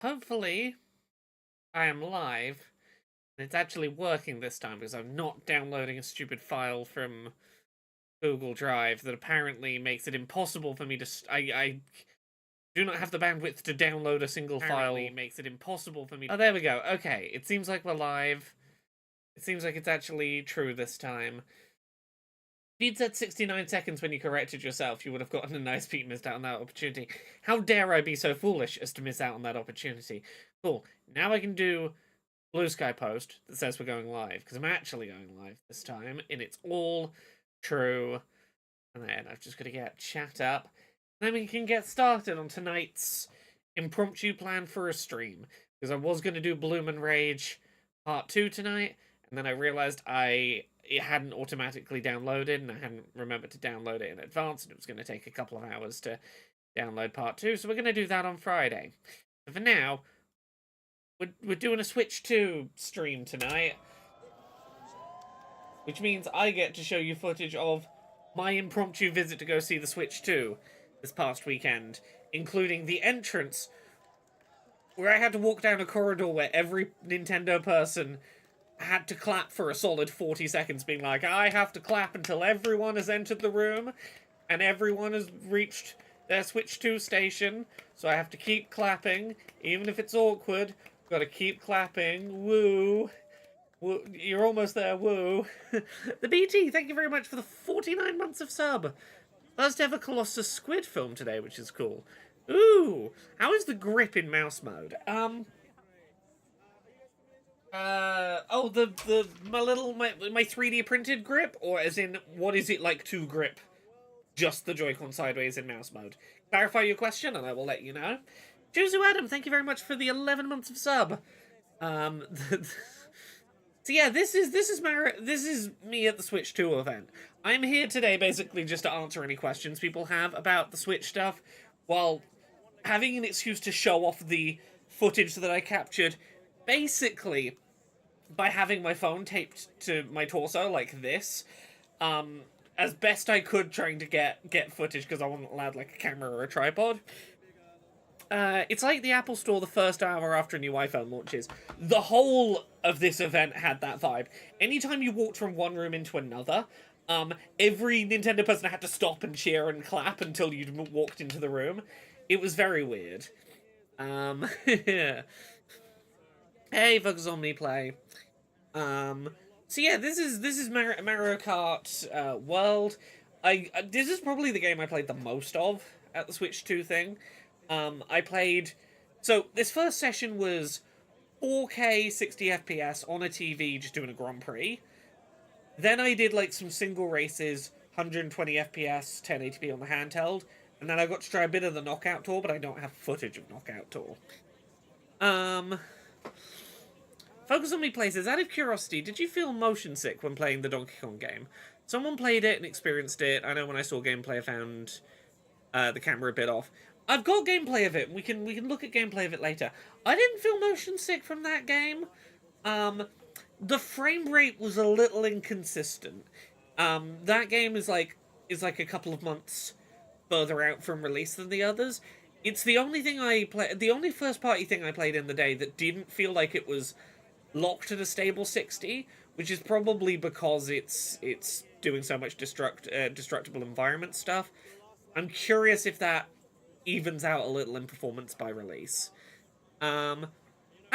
Hopefully, I am live, and it's actually working this time because I'm not downloading a stupid file from Google Drive that apparently makes it impossible for me to. I do not have the bandwidth to download a single apparently file. Makes it impossible for me. Oh, there we go. Okay, it seems like we're live. It seems like it's actually true this time. If you'd said 69 seconds when you corrected yourself, you would have gotten a nice peek missed out on that opportunity. How dare I be so foolish as to miss out on that opportunity? Cool. Now I can do Blue Sky post that says we're going live, because I'm actually going live this time, and it's all true. And then I've just got to get chat up, and then we can get started on tonight's impromptu plan for a stream, because I was going to do Bloom and Rage Part 2 tonight, and then I realized it hadn't automatically downloaded, and I hadn't remembered to download it in advance, and it was going to take a couple of hours to download Part 2, so we're going to do that on Friday. But for now, we're doing a Switch 2 stream tonight, which means I get to show you footage of my impromptu visit to go see the Switch 2 this past weekend, including the entrance, where I had to walk down a corridor where every Nintendo person had to clap for a solid 40 seconds, being like, I have to clap until everyone has entered the room and everyone has reached their Switch 2 station, so I have to keep clapping, even if it's awkward. Gotta keep clapping. Woo. Woo. You're almost there. Woo. The BT, thank you very much for the 49 months of sub. First ever Colossus Squid film today, which is cool. Ooh. How is the grip in mouse mode? My 3D printed grip, or as in, what is it like to grip just the Joy-Con sideways in mouse mode? Clarify your question and I will let you know. Juzu Adam, thank you very much for the 11 months of sub. So yeah, this is me at the Switch 2 event. I'm here today basically just to answer any questions people have about the Switch stuff, while having an excuse to show off the footage that I captured, basically by having my phone taped to my torso like this, as best I could, trying to get footage because I wasn't allowed like a camera or a tripod. It's like the Apple Store the first hour after a new iPhone launches. The whole of this event had that vibe. Anytime you walked from one room into another, every Nintendo person had to stop and cheer and clap until you'd walked into the room. It was very weird. Yeah. Hey, Focus on Me Play. So yeah, this is Mario Kart World. This is probably the game I played the most of at the Switch 2 thing. I played... So, this first session was 4K 60 FPS on a TV just doing a Grand Prix. Then I did, like, some single races, 120 FPS, 1080p on the handheld. And then I got to try a bit of the Knockout Tour, but I don't have footage of Knockout Tour. Focus on Me Places. Out of curiosity, did you feel motion sick when playing the Donkey Kong game? Someone played it and experienced it. I know when I saw gameplay I found the camera a bit off. I've got gameplay of it. We can look at gameplay of it later. I didn't feel motion sick from that game. The frame rate was a little inconsistent. That game is like a couple of months further out from release than the others. It's the only thing I play. The only first party thing I played in the day that didn't feel like it was locked at a stable 60, which is probably because it's doing so much destructible environment stuff. I'm curious if that evens out a little in performance by release. How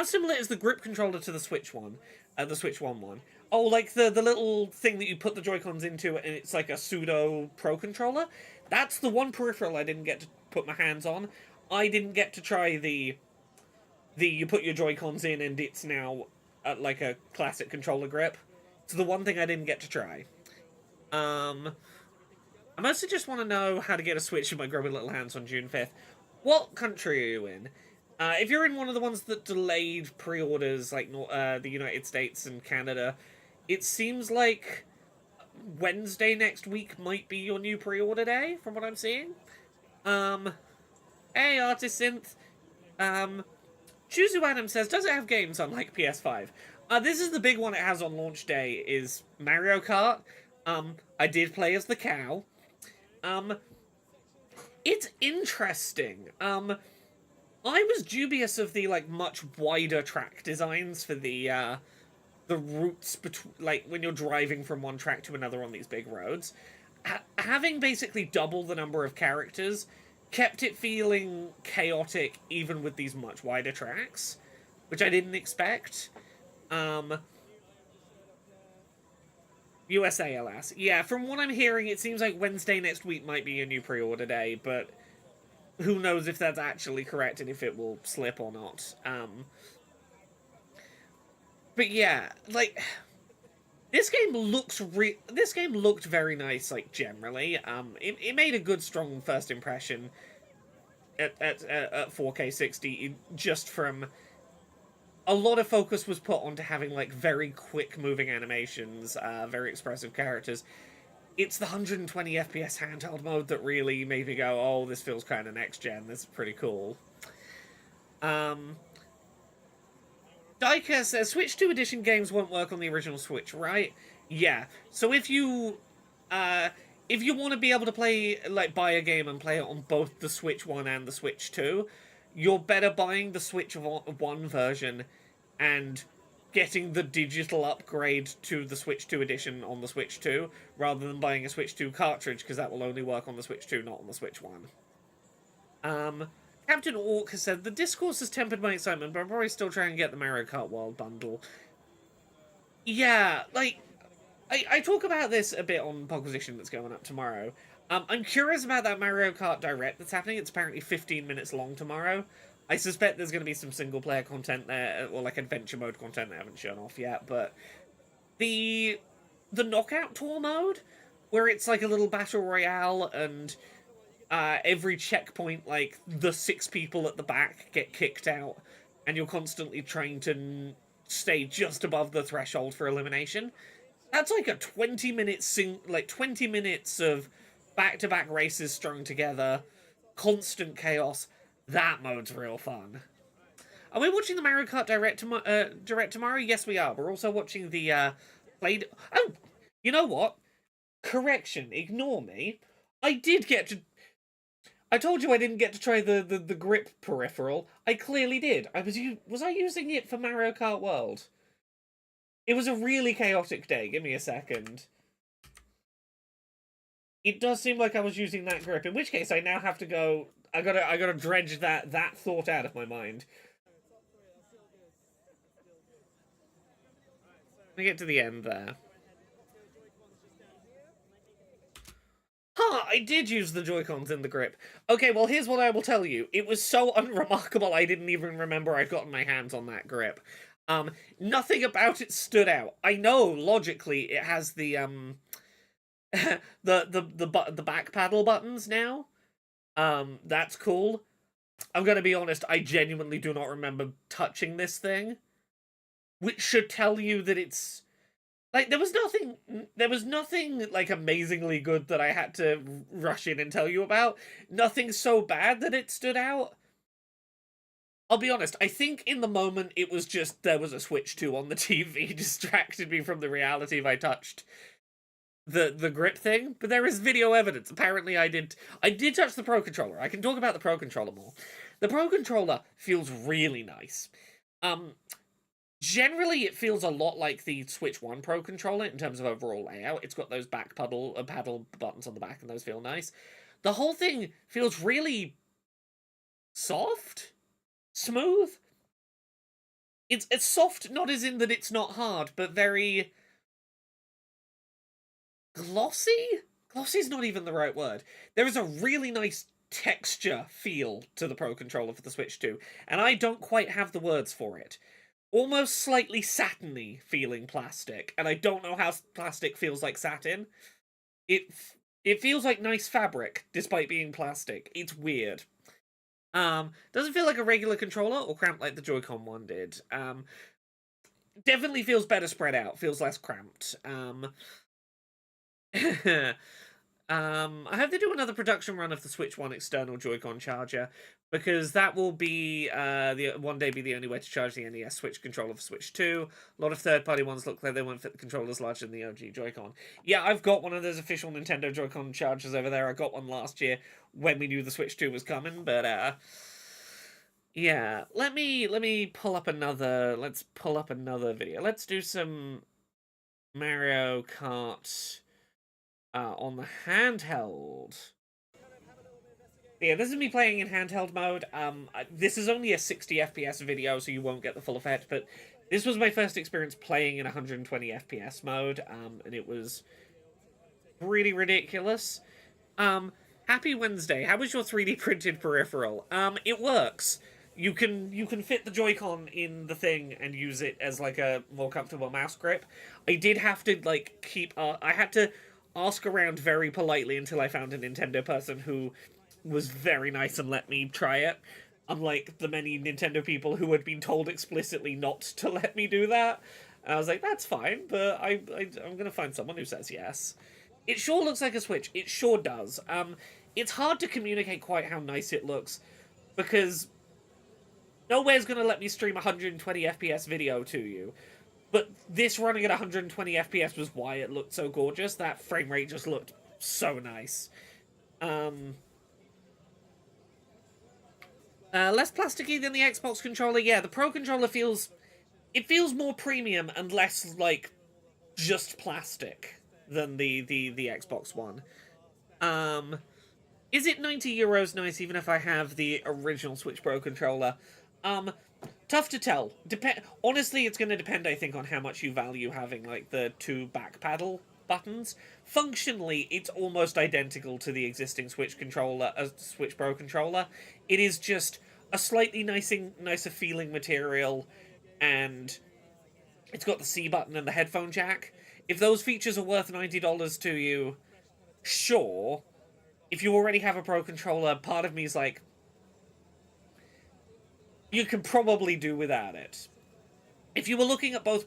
similar is the grip controller to the Switch one? The Switch 1 one? Oh, like the little thing that you put the Joy-Cons into and it's like a pseudo Pro controller? That's the one peripheral I didn't get to put my hands on. I didn't get to try the you put your Joy-Cons in and it's now like a classic controller grip. It's the one thing I didn't get to try. I mostly just want to know how to get a Switch in my grubby little hands on June 5th. What country are you in? If you're in one of the ones that delayed pre-orders, like the United States and Canada, it seems like Wednesday next week might be your new pre-order day, from what I'm seeing. Hey, Artist Synth. Chuzu Adam says, does it have games unlike PS5? This is the big one it has on launch day, is Mario Kart. I did play as the cow. It's interesting. I was dubious of the like much wider track designs for the routes between, like when you're driving from one track to another on these big roads. Having basically double the number of characters kept it feeling chaotic even with these much wider tracks, which I didn't expect. USA, alas. Yeah, from what I'm hearing, it seems like Wednesday next week might be a new pre-order day, but who knows if that's actually correct and if it will slip or not. But yeah, like this game looked very nice, like generally. It made a good, strong first impression at 4K 60 just from a lot of focus was put onto having like very quick moving animations, very expressive characters. It's the 120 FPS handheld mode that really made me go, oh, this feels kind of next gen. This is pretty cool. Diecast says Switch 2 edition games won't work on the original Switch, right? Yeah. So if you want to be able to play, like, buy a game and play it on both the Switch 1 and the Switch 2, you're better buying the Switch 1 version and getting the digital upgrade to the Switch 2 edition on the Switch 2, rather than buying a Switch 2 cartridge, because that will only work on the Switch 2, not on the Switch 1. Captain Orc has said, the discourse has tempered my excitement, but I'm probably still trying to get the Mario Kart World bundle. Yeah, like, I talk about this a bit on Pogposition that's going up tomorrow. I'm curious about that Mario Kart Direct that's happening. It's apparently 15 minutes long tomorrow. I suspect there's going to be some single-player content there, or like adventure mode content that I haven't shown off yet, but the Knockout Tour mode, where it's like a little battle royale, and every checkpoint, like, the 6 people at the back get kicked out, and you're constantly trying to stay just above the threshold for elimination. That's like a 20-minute 20 minutes of back-to-back races strung together, constant chaos. That mode's real fun. Are we watching the Mario Kart Direct tomorrow? Yes, we are. We're also watching the played. Oh, you know what? Correction. Ignore me. I did get to. I told you I didn't get to try the grip peripheral. I clearly did. Was I using it for Mario Kart World? It was a really chaotic day. Give me a second. It does seem like I was using that grip, in which case I now have to go. I gotta dredge that thought out of my mind. Let me get to the end there. Huh, I did use the Joy-Cons in the grip. Okay, well, here's what I will tell you. It was so unremarkable I didn't even remember I'd gotten my hands on that grip. Nothing about it stood out. I know, logically, it has the, the back paddle buttons now. That's cool. I'm gonna be honest, I genuinely do not remember touching this thing. Which should tell you that it's... Like, there was nothing, like, amazingly good that I had to rush in and tell you about. Nothing so bad that it stood out. I'll be honest, I think in the moment it was just there was a Switch 2 on the TV distracted me from the reality if I touched the grip thing, but there is video evidence. Apparently I did touch the Pro Controller. I can talk about the Pro Controller more. The Pro Controller feels really nice. Generally, it feels a lot like the Switch 1 Pro Controller in terms of overall layout. It's got those back paddle buttons on the back, and those feel nice. The whole thing feels really soft? Smooth? It's soft, not as in that it's not hard, but very... glossy? Glossy's not even the right word. There is a really nice texture feel to the Pro Controller for the Switch 2, and I don't quite have the words for it. Almost slightly satiny feeling plastic, and I don't know how plastic feels like satin. It feels like nice fabric, despite being plastic. It's weird. Doesn't feel like a regular controller, or cramped like the Joy-Con one did. Definitely feels better spread out, feels less cramped. I hope they do another production run of the Switch 1 external Joy-Con charger, because that will be one day be the only way to charge the NES Switch controller for Switch 2. A lot of third-party ones look like they won't fit the controllers larger than the OG Joy-Con. Yeah, I've got one of those official Nintendo Joy-Con chargers over there. I got one last year when we knew the Switch 2 was coming, but Yeah, let me pull up another. Let's pull up another video. Let's do some Mario Kart on the handheld. Yeah, this is me playing in handheld mode. This is only a 60 FPS video, so you won't get the full effect. But this was my first experience playing in 120 FPS mode, and it was really ridiculous. Happy Wednesday. How was your 3D printed peripheral? It works. You can fit the Joy-Con in the thing and use it as like a more comfortable mouse grip. I did have to like keep. I had to ask around very politely until I found a Nintendo person who was very nice and let me try it. Unlike the many Nintendo people who had been told explicitly not to let me do that. And I was like, that's fine, but I'm gonna find someone who says yes. It sure looks like a Switch. It sure does. It's hard to communicate quite how nice it looks because nowhere's gonna let me stream 120 FPS video to you. But this running at 120 FPS was why it looked so gorgeous. That frame rate just looked so nice. Less plasticky than the Xbox controller. Yeah, the Pro controller feels more premium and less like just plastic than the Xbox One. Is it €90 nice even if I have the original Switch Pro controller? Tough to tell. Honestly, it's going to depend, I think, on how much you value having like the two back paddle buttons. Functionally, it's almost identical to the existing Switch controller, Switch Pro controller. It is just a slightly nicer feeling material, and it's got the C button and the headphone jack. If those features are worth $90 to you, sure. If you already have a Pro controller, part of me is like, you can probably do without it. If you were looking at both